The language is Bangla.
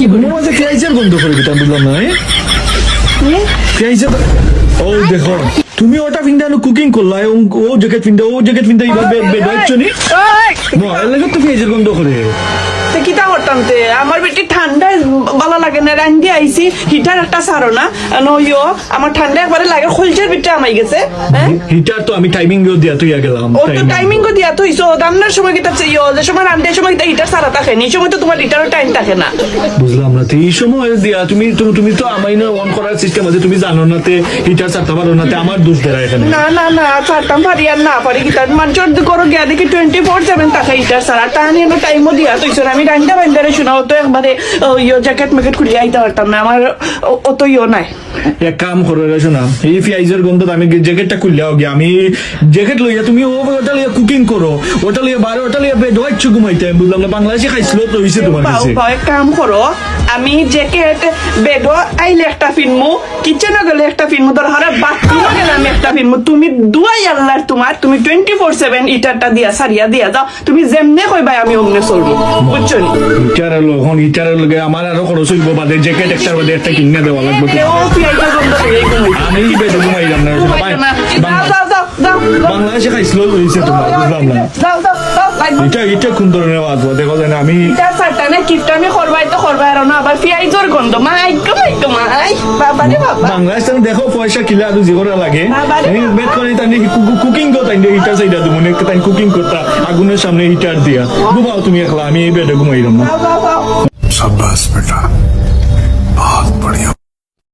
মাঝে পেঁয়াজের গন্ধ করে দিতাম, বুঝলাম না পেঁয়াজের। ও দেখো তুমি ওটা ফিন্দা কুকিং করলা, ও জ্যাকেট ফিন্দা এইভাবে বেড়াচ্ছ নি লাগে তো পেঁয়াজের গন্ধ করে। কিতা করতাম তে আমার বেটি ঠান্ডায় ভালো লাগে না, রান্দি আইছি হিটার একটা সারো না নইও আমার ঠান্ডা একবারে লাগে খলচের ভিতরে আমাই গেছে। হিটার তো আমি টাইমিং দিয়া তুই গেলাম, ও তো টাইমিং গো দিয়া তুই সো রান্নার সময় কিতা চাইও, যে সময় রান্নার সময় কিতা হিটার সারা থাকে নি, সময় তো তোমার হিটারও টাইম থাকে না। বুঝলাম না এই সময় দিয়া তুমি তো আমাই না অন করার সিস্টেম আছে, তুমি জানো না তে হিটার চারতে পারো না, তে আমার দোষ দেয় এখানে। না না না চারতাম পারি আর না পারি কিতা মানুষের করো গিয়া দেখি 24/7 থাকে হিটার সারা তা নিয়ে টাইমও দিয়া তুই আমি রান্না বান্দারে শোনাও তো একবারে জ্যাকেট ম্যাকেট খুলে আইতে পারতাম না, আমার অত নাই। এক কাম করো শোনা, এই পেঁয়াজের গন্ধ আমি জ্যাকেটটা খুললে হোক, আমি জ্যাকেট লইয়া তুমি ওটা লইয়া কুকিং করো, ওটা লইয়া বারে ওটা লইয়া বেড হচ্ছে ঘুমাইতে, বুঝলাম না বাংলাদেশে খাইছিল তো হইছে তোমার কাছে। এক কাম করো, আমি জ্যাকেট বেড আইলে একটা ফিনমু, কিচেনে গেলে একটা ফিনমু, ধর হারে বাথরুমে গেলে আমি একটা ফিনমু, তুমি দুয়াই আল্লাহর তোমার, তুমি 24/7 ইটারটা দিয়া সারিয়া দিয়া দাও, তুমি যেমনে কইবাই আমি অমনে চলবো, বুঝছো নি? হিটারের লগে আমার আরো খরচ হইব, বাদে জ্যাকেট একটার বাদে একটা কিনে দেওয়া লাগবে। আমি বেডে ঘুমাইলাম না, বাংলাদেশে খাইছিল হইছে তোমার, বুঝলাম না এটা কোন ধরনের আওয়াজ দেখো জানে আমি বাংলাদেশ দেখো পয়সা কিলা আর জি করা লাগে বেড করে তাই কুকিং করো, তাই হিটার সাইডা দেবো তাই কুকিং করতা আগুনের সামনে হিটার দিয়া ঘুমাও তুমি একলা, আমি এই বেডে ঘুমাইলাম না। शाबाश बेटा।